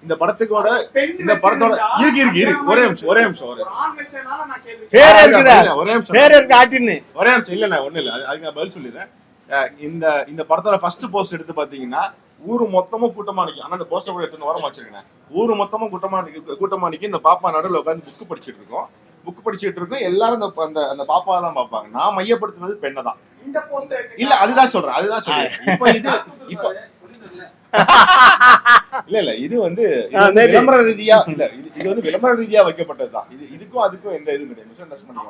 இந்த படத்தோட இருக்கு ஒரே நிமிஷம் இல்ல ஒண்ணு இல்ல அதுக்கு நான் பதில் சொல்லிடுறேன். இந்த படத்தோட ஃபர்ஸ்ட் போஸ்ட் எடுத்து பாத்தீங்கன்னா ஊரு மொத்தமும் கூட்டமா நிக்கும். ஆனா அந்த போஸ்டர் கூட எடுத்து ஓரமா வச்சிருக்கேன். ஊரு மொத்தமும் கூட்டமா நிக்கும். இந்த பாப்பா நடுவில் உட்காந்து புக் படிச்சுட்டு இருக்கோம். எல்லாரும் அந்த பாப்பாவை தான் பார்ப்பாங்க. நான் மையப்படுத்துனது பெண்ணை தான். இல்ல அதுதான் சொல்றேன். இப்ப இல்ல இது வந்து விளம்பர ரீதியா இல்ல இது வந்து விளம்பர ரீதியா வைக்கப்பட்டதுதான். இதுக்கும் அதுக்கும் எந்த இதுவும் கிடையாது. மிஸ் அண்டர்ஸ்டாண்டிங்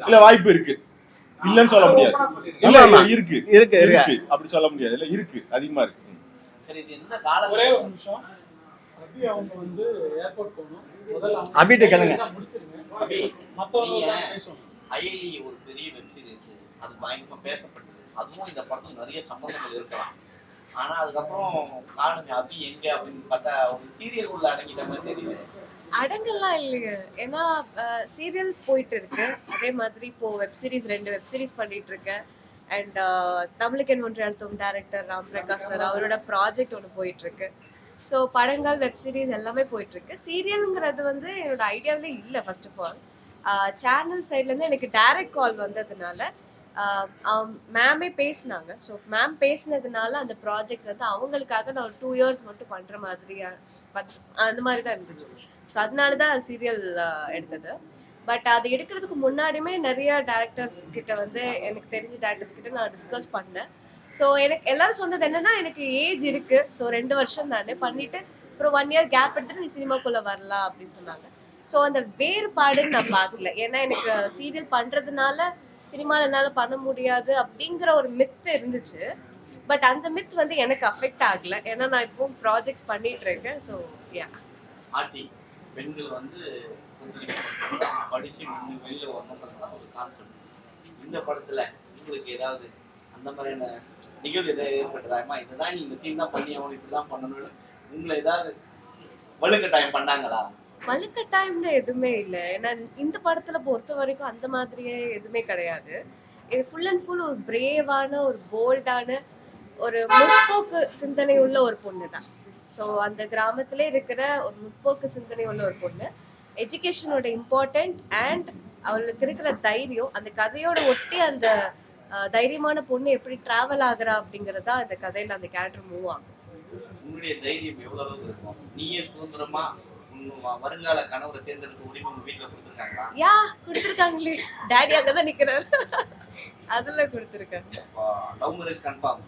இல்ல வாய்ப்பு இருக்கு, இல்லன்னு சொல்ல முடியாது. இல்ல இருக்கு அப்படி சொல்ல முடியாது. இல்ல இருக்கு, அதிகமா இருக்கு. சரி, இது எந்த கால ஒரே ஒரு நிமிஷம். அபி அவங்க வந்து ஏர்போர்ட் போகணும். முதல்ல அபிட்ட கேளுங்க. அபி மத்தவங்க பேசணும். அயலி ஒரு பெரிய வெப் சீரிஸ், அது பயங்கரமா பேசப்பட்டது. அதுவும் இந்த படத்துல நிறைய சம்பந்தங்கள் இருக்கலாம். ஆனா அதுக்கப்புறம் நானுங்க அபி எங்க அப்படின்னு பார்த்தா ஒரு சீரியல் உள்ள அடங்கிட்ட மாதிரி தெரியுது. அடங்கெல்லாம் இல்லைங்க. ஏன்னா சீரியல் போயிட்டு இருக்கு, அதே மாதிரி இப்போ வெப்சீரிஸ் 2 வெப்சீரிஸ் பண்ணிட்டு இருக்கேன். அண்ட் தமிழுக்கு ஒன்று அழுத்தம் டைரக்டர் ராம் பிரகாஷ் சார் அவரோட ப்ராஜெக்ட் ஒன்று போயிட்டு இருக்கு. ஸோ படங்கள் வெப்சீரிஸ் எல்லாமே போயிட்டு இருக்கு. சீரியலுங்கிறது வந்து என்னோட ஐடியாவிலே இல்லை. ஃபர்ஸ்ட் ஆஃப் ஆல் சேனல் சைட்லேருந்து எனக்கு டைரக்ட் கால் வந்ததுனால மேமே பேசினாங்க. ஸோ மேம் பேசினதுனால அந்த ப்ராஜெக்ட் வந்து அவங்களுக்காக நான் ஒரு 2 years மட்டும் பண்ணுற மாதிரி அந்த மாதிரி தான் இருந்துச்சு. ஸோ அதனால தான் சீரியல் எடுத்தது. பட் அது எடுக்கிறதுக்கு முன்னாடியுமே நிறைய டேரக்டர்ஸ் கிட்ட வந்து எனக்கு தெரிஞ்ச டேரக்டர்ஸ் கிட்ட நான் டிஸ்கஸ் பண்ணேன். ஸோ எனக்கு எல்லாரும் சொன்னது என்னன்னா, எனக்கு ஏஜ் இருக்கு, ஸோ 2 வருஷம் தானே பண்ணிட்டு அப்புறம் 1 year கேப் எடுத்துட்டு நீ சினிமாக்குள்ள வரலாம் அப்படின்னு சொன்னாங்க. ஸோ அந்த வேறுபாடுன்னு நான் பார்க்கல. ஏன்னா எனக்கு சீரியல் பண்றதுனால சினிமால என்னால பண்ண முடியாது அப்படிங்கிற ஒரு மித் இருந்துச்சு. பட் அந்த மித் வந்து எனக்கு அஃபெக்ட் ஆகல. ஏன்னா நான் இப்போ ப்ராஜெக்ட்ஸ் பண்ணிட்டு இருக்கேன். ஸோ ஆர்டி பெண்கள் வந்து படிச்சு வெளியில வரணும் ஒரு கான்செப்ட். இந்த படத்துல உங்களுக்கு ஏதாவது அந்த மாதிரியான நிகழ்வு ஏதாவது ஏற்பட்டுறாமா? இதுதான் நீ இந்த சீன் தான் பண்ணி அவனுக்கு இப்படிதான் பண்ணணும்னு உங்களை ஏதாவது வலுக்கட்டாயம் பண்ணாங்களா? வலுக்கட்டாயம்னு எதுவுமே இல்லை. ஏன்னா இந்த படத்துல பொறுத்த வரைக்கும் அந்த மாதிரியே எதுவுமே கிடையாது. இது ஃபுல் அண்ட் ஃபுல் ஒரு பிரேவான, ஒரு போல்டான, ஒரு முற்போக்கு சிந்தனை உள்ள ஒரு பொண்ணு தான். ஸோ அந்த கிராமத்துல இருக்கிற ஒரு முற்போக்கு சிந்தனை உள்ள ஒரு பொண்ணு. எஜுகேஷனோட இம்பார்ட்டன்ட் அண்ட் அவளுக்கு இருக்கிற தைரியம், அந்த கதையோட ஒட்டி அந்த தைரியமான பொண்ணு எப்படி டிராவல் ஆகுறா அப்படிங்கறதா அந்த கதையில அந்த கேரக்டர் மூவ் ஆகும். உன்னுடைய தைரியம் எவ்வளவு அளவுக்கு இருக்கும்? நீயே சுதந்திரமா வருங்கால கணவரை தேர்ந்தெடுக்க உரிமை உங்க வீட்டுல கொடுத்துருக்காங்களா? யா கொடுத்துருக்காங்களே, டேடி அங்கதான் நிக்கிறாரு. அதுல கொடுத்துருக்காங்க. Love marriage confirm?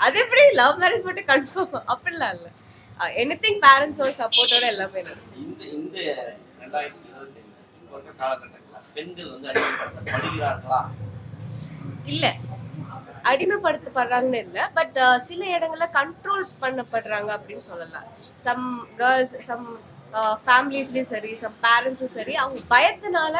அது எப்படி லவ் மேரேஜ் மட்டும் கன்ஃபார்ம்? அப்படிலாம் இல்ல. எனிதிங் பேரண்ட்ஸோட சப்போர்ட்டோட எல்லாமே. இந்த 2025 காலகட்டத்துல பெண்கள் வந்து அடிமைப்படுத்தப்படுகிறார்களா? இல்ல, அடிமைப்படுத்தப்படுறாங்கன்னு இல்லை. பட் சில இடங்கள்ல கண்ட்ரோல் பண்ணப்படுறாங்க அப்படின்னு சொல்லலாம். சம் கேர்ள்ஸ், சம் ஃபேமிலிஸ்லயும் சரி, சம் பேரண்ட்ஸும் சரி, அவங்க பயத்தினால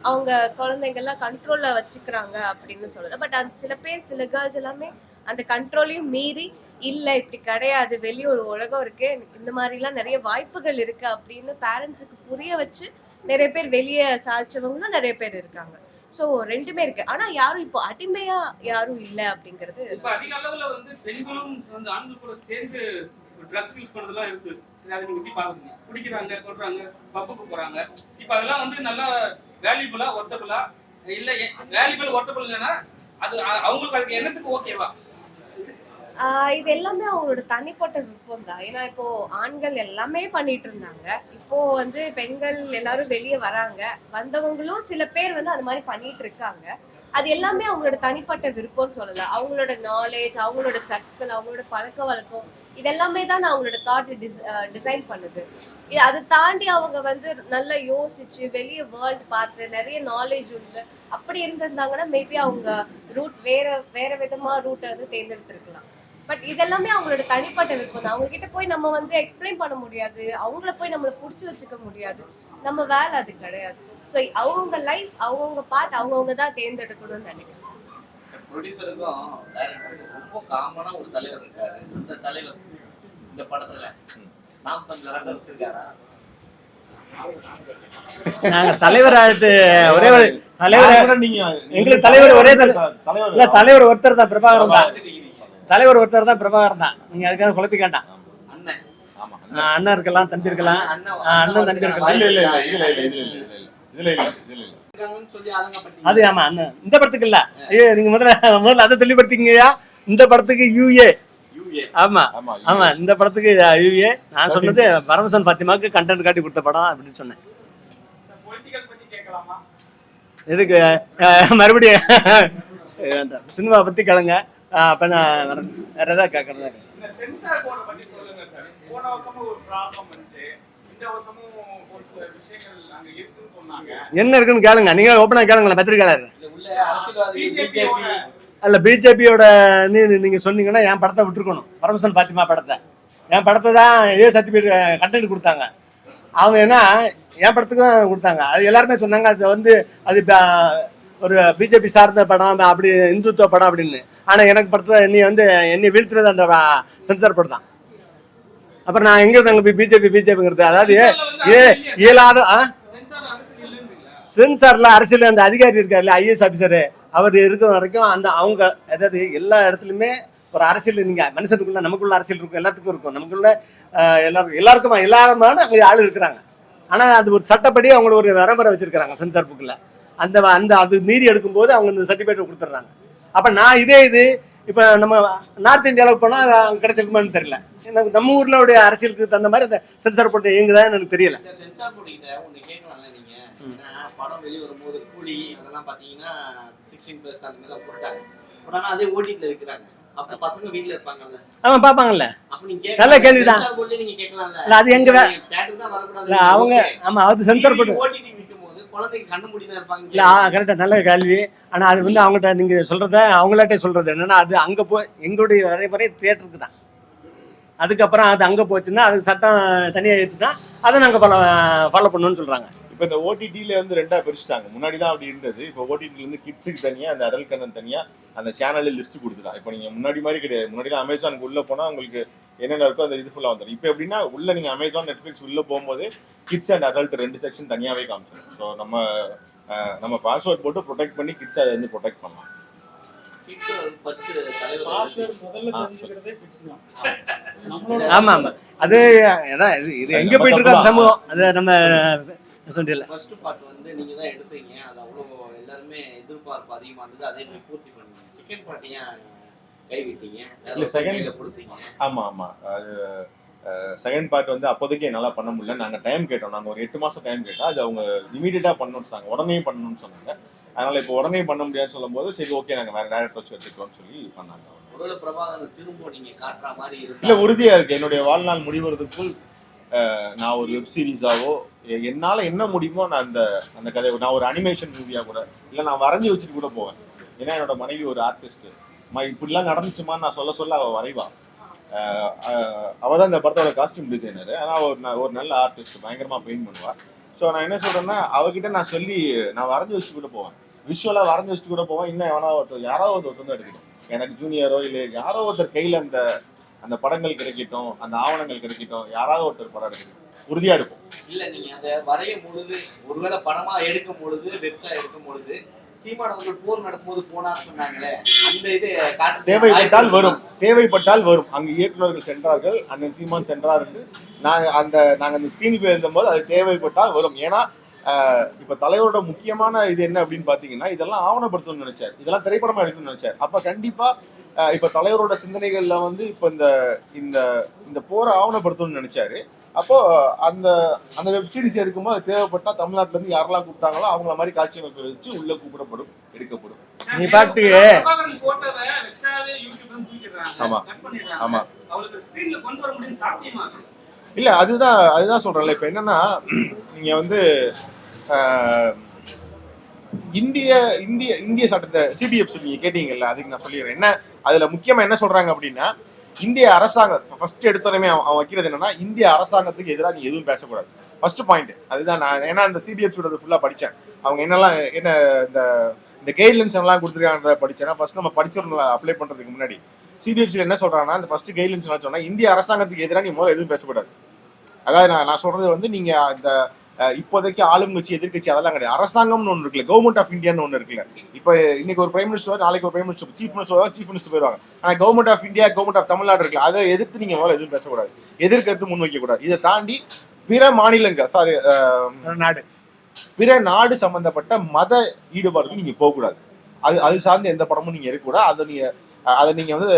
அவங்க குழந்தைங்கள்லாம் கண்ட்ரோல்ல வச்சுக்கிறாங்க அப்படின்னு சொல்லலாம். பட் அந்த சில கேர்ள்ஸ் எல்லாமே அந்த கண்ட்ரோலையும் மீறி இல்லை இப்படி கிடையாது, வெளியே ஒரு உலகம் இருக்கு, இந்த மாதிரிலாம் நிறைய வாய்ப்புகள் இருக்கு அப்படின்னு பேரண்ட்ஸுக்கு புரிய வச்சு நிறைய பேர் வெளியே சாதிச்சவங்களும் நிறைய பேர் இருக்காங்க. சோ ரெண்டுமே இருக்கு. ஆனா யாரும் இப்போ அடிமையா யாரும் இல்ல அப்படிங்கிறது. இப்ப அதிக அளவுல வந்து பெண்களும் வந்து ஆண்கள் கூட சேர்ந்து ட்ரக்ஸ் யூஸ் பண்றதெல்லாம் இருக்கு. சரி, அதை நீங்க எப்படி பாக்குறீங்க? குடிக்கிறாங்க, சொல்றாங்க, பப்புக்கு போறாங்க. இப்ப அதெல்லாம் வந்து நல்லா வேல்யூபிளா, ஒர்த்தபிளா? இல்ல வேல்யூபிள் ஒர்த்தபிள் இல்லைன்னா அது அவங்களுக்கு அதுக்கு என்னத்துக்கு ஓகேவா? இது எல்லாமே அவங்களோட தனிப்பட்ட விருப்பம் தான். ஏன்னா இப்போ ஆண்கள் எல்லாமே பண்ணிட்டு இருந்தாங்க, இப்போ வந்து பெண்கள் எல்லாரும் வெளியே வராங்க. வந்தவங்களும் சில பேர் வந்து அது மாதிரி பண்ணிட்டு இருக்காங்க. அது எல்லாமே அவங்களோட தனிப்பட்ட விருப்பம்னு சொல்லலாம். அவங்களோட நாலேஜ், அவங்களோட சர்க்கிள், அவங்களோட பழக்க வழக்கம், இதெல்லாமே தான் அவங்களோட தாட் டிசைன் பண்ணுது. அதை தாண்டி அவங்க வந்து நல்லா யோசிச்சு வெளியே வேர்ல்டு பார்த்து நிறைய நாலேஜ் உள்ள அப்படி இருந்திருந்தாங்கன்னா மேபி அவங்க ரூட் வேற விதமா ரூட்டை வந்து தேர்ந்தெடுத்திருக்கலாம். பட் இதெல்லாமே அவங்களோட தனிப்பட்ட விருப்பம் தான். அவங்க கிட்ட போய் நம்ம வந்து எக்ஸ்பிளைன் பண்ண முடியாது, அவங்கள போய் நம்மளை புடிச்சு வச்சுக்க முடியாது. நம்ம வேலை அது கிடையாது. ஸோ அவங்க லைஃப், அவங்கவுங்க பார்ட் அவங்கவுங்க தான் தேர்ந்தெடுக்கணும்னு நினைக்கிறேன். ப்ரொடியூசருக்கும் ரொம்ப காமனா ஒரு தலைவர் இருக்காரு. அந்த தலைவர் இந்த படத்துல நாம் கொஞ்சம் வச்சிருக்காரா? நாங்க தலைவர் ஆயிட்டு ஒரே தலைவர், நீங்க எங்களுக்கு தலைவர் ஒரே தலைவர் ஒருத்தர் தான், பிரபாகரன் தான். தலைவர் ஒருத்தர் தான் பிரபாகரன் தான். நீங்க அதுக்காக குழப்பி கேட்டான். அண்ணன் ஆமா அண்ணன் இருக்கலாம், தம்பி இருக்கலாம், அண்ணன் தம்பி இருக்கலாம். இல்ல இல்ல இல்ல இதுல இல்ல இதுல இல்ல இதுல இல்ல இதுல இல்ல இருக்காங்கன்னு சொல்லி ஆதங்கப்பட்டீங்க. அது ஆமா அண்ணன் இந்த படத்துக்கு இல்ல. ஐயோ நீங்க முதல்ல அதை தெளிவுபடுத்திங்கய்யா. இந்த படத்துக்கு யூஏ. ஆமா ஆமா ஆமா இந்த படத்துக்கு யூஏ. நான் சொன்னது பரமசன் பாத்திமாக்கு கண்டென்ட் காட்டி கொடுத்த படம் அப்படின்னு சொன்னேன். பொலிட்டிக்கல் பத்தி கேட்கலாமா? இதுக்கு மறுபடியும் சினிமா பத்தி கேளுங்க. அப்ப நான் வேற ஏதாவது கேட்கறதா. இந்த சென்சார் போர்டை பத்தி சொல்லுங்க சார். போன வருஷமும் ஒரு ப்ராப்ளம் வந்துச்சு, இந்த வருஷமும் ஒரு சில விஷயங்கள் அங்க இருக்குன்னு சொன்னாங்க. என்ன இருக்குன்னு கேளுங்க. நீங்க ஓப்பனா கேளுங்களேன் பத்திரிகையாளர். இல்ல உள்ள அரசியல்வாதிகள் பிஜேபி அல்ல பிஜேபியோட நீங்க சொன்னீங்கன்னா என் படத்தை விட்டுருக்கணும். பரமசன் பாத்திமா படத்தை, என் படத்தை தான் ஏ சர்டிஃபிகேட் கண்டென்ட் கொடுத்தாங்க. அவங்க என்ன என் படத்துக்கு தான் கொடுத்தாங்க. அது எல்லாருமே சொன்னாங்க அது வந்து அது ஒரு பிஜேபி சார்ந்த படம், அப்படி இந்துத்துவ படம் அப்படின்னு. ஆனா எனக்கு படத்தை என்னை வீழ்த்துறது அந்த சென்சார் படம் தான். அப்புறம் நான் எங்க இருந்தாங்க பிஜேபிங்கிறது, அதாவது இயலாத சென்சார்ல அரசியல் அந்த அதிகாரி இருக்காருல்ல, ஐஏஎஸ் ஆபீசரு, அவர் இருக்கிற வரைக்கும் அந்த அவங்க அதாவது எல்லா இடத்துலயுமே ஒரு அரசியல், நீங்க மனுஷனுக்குள்ள நமக்குள்ள அரசியல் இருக்கும், எல்லாத்துக்கும் இருக்கும், நமக்குள்ள எல்லாருமான அங்க ஆள் இருக்கிறாங்க. ஆனா அது ஒரு சட்டப்படி அவங்கள ஒரு வரம்பரை வச்சிருக்காங்க சென்சார் புக்ல. அந்த அது மீறி எடுக்கும்போது அவங்க இந்த சர்டிபிகேட் கொடுத்துட்றாங்க. அப்ப நான் இது இப்ப நம்ம நார்த் இந்தியாவுக்கு போனா அங்க கிடைச்சிருக்குமான்னு தெரியல. எனக்கு நம்ம ஊர்ல உடைய அரசியலுக்கு தகுந்த மாதிரி அந்த சென்சார் போட்டு இயங்குதான்னு எனக்கு தெரியல. சென்சார் போர்டுகிட்ட ஒண்ணு கேட்கலாம்ல நீங்க. ஏன்னா படம் வெளிய வரும்போது கூலி அதெல்லாம் பாத்தீங்கன்னா 16+ அந்த மாதிரி போட்டாங்க. ஆனா அதே ஓடிட்ல இருக்கிறாங்க. அப்ப பசங்க வீட்ல இருப்பாங்கல்ல, அவன் பாப்பாங்கல்ல. அப்ப நீங்க நல்ல கேள்விதான். சென்சார் போர்டுல நீங்க கேட்கலாம்ல. இல்ல அது எங்க தியேட்டருக்கு தான் வரக்கூடாது அவங்க. ஆமா அது சென்சார் போர்டு ஓடிடி விக்கும்போது குழந்தைக்கு கண்ணு மூடி தான் இருப்பாங்க. இல்ல கரெக்டா நல்ல கேள்வி. ஆனா அது அவங்ககிட்ட நீங்க சொல்றத அவங்களாட்டே சொல்றது என்னன்னா, அது அங்க போய் எங்களுடைய வரைமுறை தியேட்டருக்கு தான். அதுக்கப்புறம் அது அங்க போச்சுன்னா அது சட்டம் தனியா ஏற்றுனா அதை நாங்க ஃபாலோ பண்ணணும்னு சொல்றாங்க. இப்போ இந்த ஓடிடியில வந்து ரெண்டா பிரிச்சுட்டாங்க. முன்னாடி தான் அப்படி இருந்தது. இப்போ ஓடிடில இருந்து கிட்ஸுக்கு தனியா, அந்த அடல்ட் கண்ணன் தனியா அந்த சேனல்ல லிஸ்ட் கொடுத்துட்டான். இப்போ நீங்க முன்னாடி மாதிரி கிடையாது. முன்னாடி அமேசானுக்கு உள்ள போனா உங்களுக்கு என்னென்ன இருக்கோ அந்த இது ஃபுல்லா வந்துடும். இப்போ எப்படின்னா உள்ள நீங்க அமேசான், நெட்ஃபிளிக்ஸ் உள்ள போகும்போது கிட்ஸ் அண்ட் அடல்ட் 2 செக்ஷன் தனியாவே காமிச்சிடும். ஸோ நம்ம பாஸ்வேர்ட் போட்டு ப்ரொடெக்ட் பண்ணி கிட்ஸ் அதை வந்து ப்ரொடெக்ட் பண்ணலாம். ஆமா ஆமா அது இது எங்க போயிட்டு இருக்க சமூகம் அது நம்ம சொல்லிடல. ஃபர்ஸ்ட் பார்ட் வந்து நீங்க தான் எடுத்தீங்க, அது அவ்வளோ எல்லாருமே எதிர்பார்ப்பு அதிகமா இருந்தது, அதே மாதிரி பூர்த்தி பண்ணீங்க. செகண்ட் பார்ட் ஏன் கைவிட்டீங்க? இல்ல செகண்ட் கொடுத்தீங்க. ஆமா ஆமா அது செகண்ட் பார்ட் வந்து அப்போதைக்கு என்னால பண்ண முடியல. நாங்க டைம் கேட்டோம். நாங்க ஒரு 8 மாசம் டைம் கேட்டோம். அது அவங்க இமீடியட்டா பண்ணணும்னு சொன்னாங்க, உடனே பண்ணணும்னு சொன்னாங்க. அதனால இப்போ உடனே பண்ண முடியாதுன்னு சொல்லும் போது சரி ஓகே நாங்க வேற டைரக்டர் வச்சு எடுத்துக்கிறோம்னு சொல்லி பண்ணாங்க. ஒருவேளை பிரபாகரன் திரும்ப நீங்க காட்டுற மாதிரி இல்ல உறுதியா இருக்கு. என்னுடைய வாழ்நாள் முடிவதற்குள் நான் ஒரு வெப் சீரிஸாவோ என்னால என்ன முடியுமோ நான் அந்த கதை, நான் ஒரு அனிமேஷன் மூவியா கூட இல்ல நான் வரைஞ்சி வச்சுட்டு கூட போவேன். ஏன்னா என்னோட மனைவி ஒரு ஆர்டிஸ்ட். இப்படிலாம் நடந்துச்சுமான்னு நான் சொல்ல அவ வரைவா. அவதான் இந்த படத்தோட காஸ்டியூம் டிசைனர். ஆனா ஒரு நல்ல ஆர்டிஸ்ட், பயங்கரமா பெயிண்ட் பண்ணுவா. ஸோ நான் என்ன சொல்றேன்னா அவகிட்ட நான் சொல்லி நான் வரைஞ்சி வச்சுட்டு கூட போவேன், விஷுவலா வரைஞ்சி வச்சுட்டு கூட போவேன். இன்னும் யாராவது ஒருத்தர் தான் எடுக்கணும். எனக்கு ஜூனியரோ இல்லை யாரோ ஒருத்தர் கையில அந்த படங்கள் கிடைக்கட்டும், அந்த ஆவணங்கள் கிடைக்கட்டும், யாராவது ஒருத்தர் படம் எடுக்கணும், உறுதியா எடுப்போம். இல்ல நீங்க அதை வரையும் பொழுது, ஒருவேளை படமா எடுக்கும் பொழுது, வெப்சைட் எடுக்கும் பொழுது சீமான் அவர்கள் போர் நடக்கும்போது போனான்னு சொன்னாங்களே, அந்த இது தேவைப்பட்டால் வரும். அங்கு இயக்குநர்கள் சென்றார்கள், அண்ணன் சீமான் சென்றார்கள். நாங்க அந்த ஸ்கிரீன் எழுதும்போது அது தேவைப்பட்டால் வரும். ஏன்னா இப்ப தலைவரோட முக்கியமான இது என்ன அப்படின்னு பாத்தீங்கன்னா, இதெல்லாம் ஆவணப்படுத்தணும்னு நினைச்சார், இதெல்லாம் திரைப்படமா எடுக்கணும்னு நினைச்சார். அப்ப கண்டிப்பா இப்ப தலைவரோட சிந்தனைகள்ல வந்து இப்ப இந்த போரை ஆவணப்படுத்தணும்னு நினைச்சாரு. அப்போ அந்த வெப் சீரிஸ் இருக்கும்போது தேவைப்பட்டா தமிழ்நாட்டுல இருந்து யாரெல்லாம் கூப்பிட்டாங்களோ அவங்கள மாதிரி காட்சி அமைப்பு வச்சு உள்ள கூப்பிடப்படும், எடுக்கப்படும். நீ பாட்டு ஆமா ஆமா இல்ல அதுதான் சொல்றேன்ல. இப்ப என்னன்னா நீங்க வந்து இந்திய சட்டத்தை சிபிஎஃப் நீங்க கேட்டீங்கல்ல, அதுக்கு நான் சொல்லிடுறேன். என்ன அதுல முக்கியமா என்ன சொல்றாங்க அப்படின்னா, இந்திய அரசாங்கம் ஃபர்ஸ்ட் எடுத்தோடனே அவன் வைக்கிறது என்னன்னா, இந்திய அரசாங்கத்துக்கு எதிராக நீ எதுவும் பேசக்கூடாது. ஃபர்ஸ்ட் பாயிண்ட் அதுதான். நான் ஏன்னா அந்த சிபிஎஃப் ஃபுல்லா படிச்சேன். அவங்க என்னெல்லாம் இந்த கைட்லைன்ஸ் எல்லாம் கொடுத்துருக்காங்க படிச்சேன்னா, ஃபர்ஸ்ட் நம்ம படிச்சிடணும். அப்ளை பண்றதுக்கு முன்னாடி சிபிஎஃப்சியில் என்ன சொல்றாங்கன்னா, இந்த ஃபர்ஸ்ட் கைட்லைன்ஸ் சொன்னா இந்திய அரசாங்கத்துக்கு எதிராக நீ முதல்ல எதுவும் பேசக்கூடாது. அதாவது நான் சொல்றது வந்து நீங்க இப்போதைக்கு ஆளுங்கட்சி எதிர்கட்சி அதெல்லாம் கிடையாது. அரசாங்கம்னு ஒன்று இருக்குல்ல, கவர்மெண்ட் ஆஃப் இந்தியான்னு ஒன்று இருக்குல்ல. இப்போ இன்னைக்கு ஒரு பிரைம் மினிஸ்டர், நாளைக்கு ஒரு பிரைம் மினிஸ்டர், சீஃப் மினிஸ்டர் போயிடுவாங்க. ஆனால் government of India, government of Tamil Nadu இருக்குல்ல, அதை எதிர்த்து நீங்க முதல்ல எதுவும் பேசக்கூடாது, எதிர்கருத்து முன் வைக்கக்கூடாது. இதை தாண்டி பிற மாநிலங்கள் பிற நாடு சம்பந்தப்பட்ட மத ஈடுபாடுக்கு நீங்க போகக்கூடாது. அது சார்ந்த எந்த படமும் நீங்க எடுக்கக்கூடாது. அதை நீங்க வந்து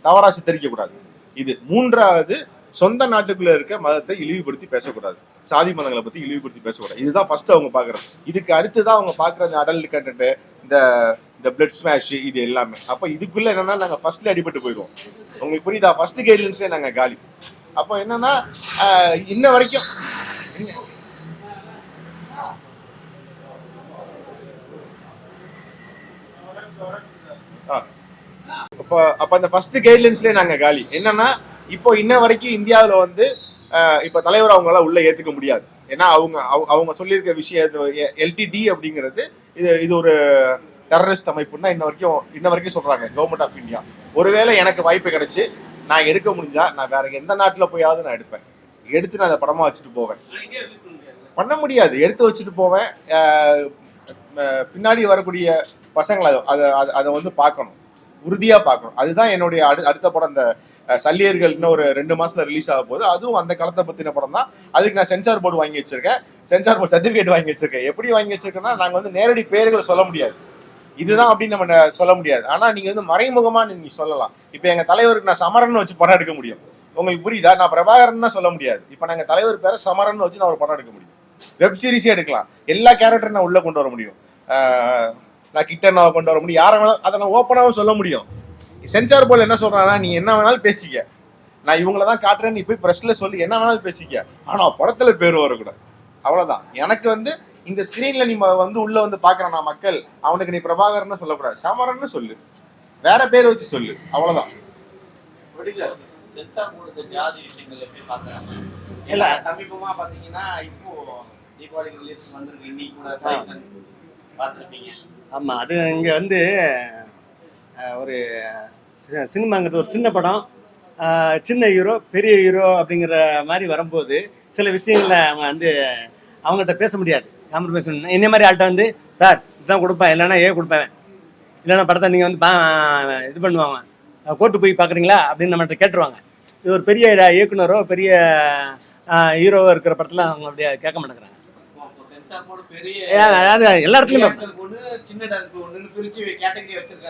தவறா சித்தரிக்க கூடாது. இது. மூன்றாவது, சொந்த நாட்டுக்குள்ள இருக்க மதத்தை இழிவுபடுத்தி பேசக்கூடாது, சாதி மதங்களை பத்தி இழிவுபடுத்தி பேசக்கூடாது. இதுதான் ஃபர்ஸ்ட் அவங்க பாக்குறாங்க. இதுக்கு அடுத்துதான் அவங்க பாக்குற இந்த அடல்ட் கண்டென்ட், இந்த பிளட் ஸ்மாஷ், இது எல்லாமே. அப்ப இதுக்குள்ள என்னன்னா நாங்க ஃபர்ஸ்ட்ல அடிபட்டு போயிடுவோம். உங்களுக்கு புரியுதா? ஃபர்ஸ்ட் கைட்லைன்ஸ்ல நாங்க காலி. அப்போ என்னன்னா இன்ன வரைக்கும் அப்ப அந்த ஃபர்ஸ்ட் கைட்லைன்ஸ்லயே நாங்க காலி. என்னன்னா இப்போ இன்ன வரைக்கும் இந்தியாவில் வந்து இப்ப தலைவர் அவங்களால உள்ள ஏத்துக்க முடியாது. ஏன்னா அவங்க சொல்லியிருக்க விஷயம் எல்டிடி அப்படிங்கிறது இது ஒரு டெரரிஸ்ட் அமைப்புன்னா இன்ன வரைக்கும் சொல்றாங்க கவர்மெண்ட் ஆஃப் இந்தியா. ஒருவேளை எனக்கு வாய்ப்பு கிடைச்சு நான் எடுக்க முடிஞ்சா நான் வேற எந்த நாட்டுல போயாவது நான் எடுப்பேன். எடுத்து நான் அதை படமா வச்சுட்டு போவேன். பண்ண முடியாது, எடுத்து வச்சுட்டு போவேன். பின்னாடி வரக்கூடிய பசங்களை அதை வந்து பார்க்கணும், உறுதியா பார்க்கணும். அதுதான் என்னுடைய அடுத்த படம். இந்த சல்லியர்கள் இன்னும் ஒரு 2 மாசத்துல ரிலீஸ் ஆக போகுது. அதுவும் அந்த காலத்தை பத்தின படம் தான். அதுக்கு நான் சென்சார் போர்டு வாங்கி வச்சிருக்கேன், சென்சார் போர்டு சர்டிபிகேட் வாங்கி வச்சிருக்கேன். எப்படி வாங்கி வச்சிருக்கேன்னா, நாங்க வந்து நேரடி பெயர்களை சொல்ல முடியாது, இதுதான் அப்படின்னு நம்ம சொல்ல முடியாது. ஆனா நீங்க வந்து மறைமுகமா நீங்க சொல்லலாம். இப்ப எங்க தலைவருக்கு நான் சமரன் வச்சு படம் எடுக்க முடியும். உங்களுக்கு புரியுதா? நான் பிரபாகரன் தான் சொல்ல முடியாது. இப்ப நாங்க தலைவர் பேரை சமரன் வச்சு நான் ஒரு படம் எடுக்க முடியும். வெப் சீரிஸே எடுக்கலாம். எல்லா கேரக்டரும் நான் உள்ள கொண்டு வர முடியும். நான் கிட்டனாவை கொண்டு வர முடியும். யாரை வேணாலும் அதை நான் ஓப்பனாகவும் சொல்ல முடியும். சென்சார் போர்டு என்ன சொல்றாங்கன்னா, நீ என்ன வேணாலும் பேசிக்க, நான் இவங்களதான் காட்டுறேன்னு நீ போய் பிரஸ்ல சொல்லி என்ன வேணாலும் பேசிக்க, ஆனா படத்துல பேர் வரக்கூடாது. அவ்வளவுதான். எனக்கு வந்து இந்த ஸ்கிரீன்ல நீ வந்து உள்ள வந்து பாக்குறானா மக்கள், அவனுக்கு நீ பிரபாகரன் சொல்லக்கூடாது, சமரன்னு சொல்லு, வேற பேர் வச்சு சொல்லு, அவ்வளவுதான். ஜாதி விஷயங்கள் எப்படி பாக்குறாங்க? இல்ல சமீபமா பாத்தீங்கன்னா இப்போ தீபாவளிக்கு ரிலீஸ் வந்திருக்கு, இன்னைக்கு கூட பார்த்துருப்பீங்க. ஆமா, அது இங்க வந்து ஒரு சினிமாங்கிறது ஒரு சின்ன படம், சின்ன ஹீரோ பெரிய ஹீரோ அப்படிங்கிற மாதிரி வரும்போது சில விஷயங்களை அவங்க வந்து அவங்ககிட்ட பேச முடியாது, காம்ப்ரமைஸ் பண்ணணும். என்ன மாதிரி ஆள்கிட்ட வந்து சார் இதுதான் கொடுப்பேன், இல்லைன்னா கொடுப்பேன், இல்லைன்னா படத்தை நீங்கள் வந்து இது பண்ணுவாங்க, கோர்ட்டு போய் பார்க்குறீங்களா அப்படின்னு நம்மகிட்ட கேட்டுருவாங்க. இது ஒரு பெரிய இயக்குனரோ பெரிய ஹீரோவோ இருக்கிற படத்தில் அவங்க அப்படியே கேட்க மாட்டேங்கிறாங்க. எல்லா இடத்துலையும்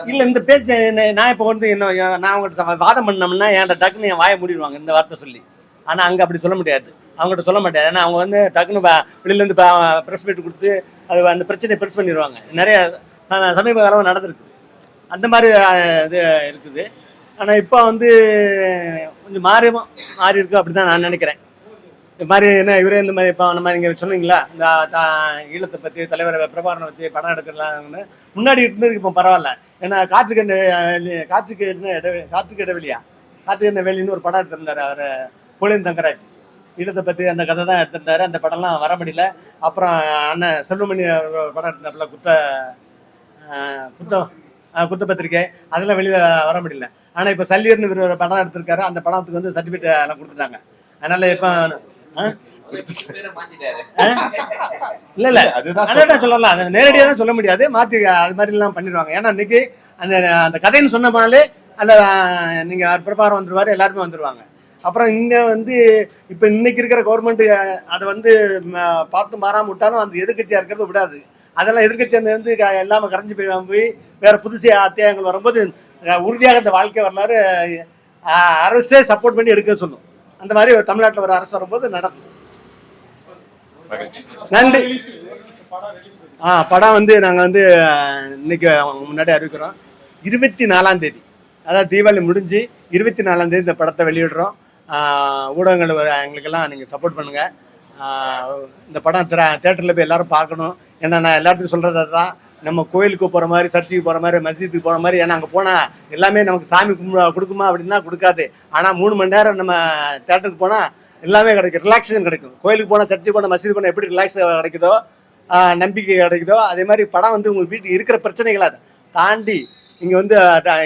இல்லை இந்த பேச்சு. நான் இப்போ வந்து என்ன நான் அவங்ககிட்ட வாதம் பண்ணோம்னா என்கிட்ட டக்குன்னு என் வாயை மூடிடுவாங்க இந்த வார்த்தை சொல்லி. ஆனால் அங்கே அப்படி சொல்ல முடியாது, அவங்ககிட்ட சொல்ல மாட்டேன். ஏன்னா அவங்க வந்து டக்குன்னு வெளியிலேருந்து ப்ரெஸ் மீட் கொடுத்து அது அந்த பிரச்சனையை பெருசு பண்ணிடுவாங்க. நிறைய சமீப காலம் நடந்திருக்குது, அந்த மாதிரி இது இருக்குது. ஆனால் இப்போ வந்து கொஞ்சம் மாறி இருக்கு அப்படி தான் நான் நினைக்கிறேன். இந்த மாதிரி என்ன இவரே இந்த மாதிரி இப்போ அந்த மாதிரி இங்கே சொன்னீங்களா, இந்த ஈழத்தை பற்றி தலைவரை பிரபாகரனை பற்றி படம் எடுக்கிறலாம்னு முன்னாடி இருந்ததுக்கு இப்போ பரவாயில்ல. ஏன்னா காற்றுக்கு இடைவெளியா காற்றுக்கு என்ன வெளின்னு ஒரு படம் எடுத்திருந்தாரு அவர் பொலின் தங்கராஜ். ஈழத்தை பற்றி அந்த கதை தான் எடுத்திருந்தாரு. அந்த படம்லாம் வர முடியல. அப்புறம் அண்ணன் செல்வமணி படம் எடுத்தாப்புல குற்றப்பத்திரிக்கை, அதெல்லாம் வெளியில் வர முடியல. ஆனால் இப்போ சல்லியர்னு ஒரு படம் எடுத்திருக்காரு, அந்த படத்துக்கு வந்து சர்டிஃபிகேட் எல்லாம் கொடுத்துட்டாங்க. அதனால இப்போ இல்ல அதான் சொல்லலாம், அதை நேரடியாக தான் சொல்ல முடியாது, மாற்றி அது மாதிரி எல்லாம் பண்ணிடுவாங்க. ஏன்னா இன்னைக்கு அந்த கதைன்னு சொன்னனாலே அந்த நீங்க பிரபாரம் வந்துருவாரு, எல்லாருமே வந்துருவாங்க. அப்புறம் இங்க வந்து இப்ப இன்னைக்கு இருக்கிற கவர்மெண்ட் அதை வந்து பார்த்து மாறாம விட்டாலும் அந்த எதிர்கட்சியா இருக்கிறது விடாது. அதெல்லாம் எதிர்கட்சி வந்து எல்லாமே கரைஞ்சு போய் வேற புதுசு அத்தியாயங்கள் வரும்போது உறுதியாக இந்த வாழ்க்கை வரலாறு அரசே சப்போர்ட் பண்ணி எடுக்க சொல்லும். அந்த மாதிரி தமிழ்நாட்டில் வர அரசு வரும்போது நடக்கும். நன்றி. படம் வந்து நாங்கள் வந்து இன்னைக்கு முன்னாடி அறிவிக்கிறோம். 24ஆம் தேதி, அதாவது தீபாவளி முடிஞ்சு 24ஆம் தேதி இந்த படத்தை வெளியிடுறோம். ஊடகங்கள் எங்களுக்கெல்லாம் நீங்கள் சப்போர்ட் பண்ணுங்கள். இந்த படம் தேட்டரில் போய் எல்லாரும் பார்க்கணும். ஏன்னா நான் எல்லாத்துக்கும் சொல்கிறது தான், நம்ம கோயிலுக்கு போகிற மாதிரி, சர்ச்சுக்கு போகிற மாதிரி, மஸ்ஜிதுக்கு போகிற மாதிரி. ஏன்னா அங்கே போனால் எல்லாமே நமக்கு சாமி கொடுக்குமா அப்படின்னா கொடுக்காது. ஆனால் 3 மணி நேரம் நம்ம தேட்டருக்கு போனால் எல்லாமே கிடைக்கும், ரிலாக்ஸேஷன் கிடைக்கும். கோயிலுக்கு போனால், சர்ச்சுக்கு போனால், மஸ்ஜிதுக்கு போனால் எப்படி ரிலாக்ஸ் கிடைக்குதோ, நம்பிக்கை கிடைக்குதோ, அதே மாதிரி படம் வந்து உங்கள் வீட்டுக்கு இருக்கிற பிரச்சனைகளை தாண்டி இங்கே வந்து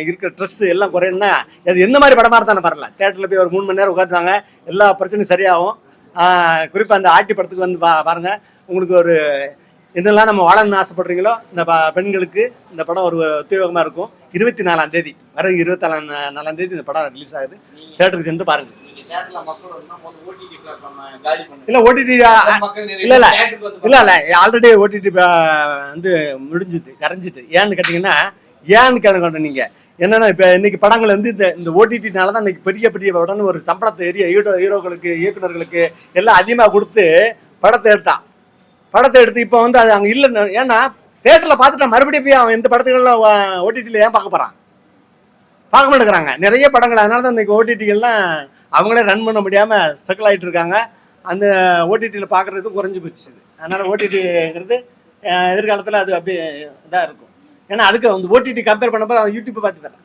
இருக்கிற ட்ரெஸ்ஸு எல்லாம் குறையணும்னா அது எந்த மாதிரி படமாக இருந்தாலும் பரவாயில்ல, தேட்டரில் போய் ஒரு 3 மணி நேரம் உட்காந்துவாங்க, எல்லா பிரச்சனையும் சரியாகும். குறிப்பாக அந்த ஆட்டி படத்துக்கு வந்து பாருங்கள். உங்களுக்கு ஒரு என்னெல்லாம் நம்ம வாழணும்னு ஆசைப்படுறீங்களோ இந்த பெண்களுக்கு இந்த படம் ஒரு உத்தியோகமாக இருக்கும். 24ஆம் தேதி வர 24ஆம் தேதி இந்த படம் ரிலீஸ் ஆகுது. தேட்டருக்கு சென்று பாருங்கள். இல்லை ஓடிடி இல்லை ஆல்ரெடி ஓடிடி வந்து முடிஞ்சுது, கரைஞ்சிது. ஏன்னு கேட்டிங்கன்னா கேட்க நீங்கள் என்னன்னா இப்போ இன்னைக்கு படங்கள் வந்து இந்த ஓடிடினால தான் இன்னைக்கு பெரிய பெரிய உடனே ஒரு சம்பளத்தை ஹீரோக்களுக்கு இயக்குநர்களுக்கு எல்லாம் அதிகமாக கொடுத்து படத்தை எடுத்து இப்போ வந்து அது அங்கே இல்லை. ஏன்னா தேட்டரில் பார்த்துட்டா மறுபடியும் போய் அவன் எந்த படத்துக்கெல்லாம் ஓடிடியில் ஏன் பார்க்க மாட்டேங்கிறாங்க நிறைய படங்கள். அதனால தான் இன்னைக்கு ஓடிடிகள்லாம் அவங்களே ரன் பண்ண முடியாமல் ஸ்ட்ரகிள் ஆகிட்டு இருக்காங்க. அந்த ஓடிடியில் பார்க்குறது குறைஞ்சி போச்சு. அதனால் ஓடிடிங்கிறது எதிர்காலத்தில் அது அப்படியே இதாக இருக்கும். ஏன்னா அதுக்கு வந்து ஓடிடி கம்பேர் பண்ணும்போது அவன் யூடியூப்பை பார்த்து தரேன்.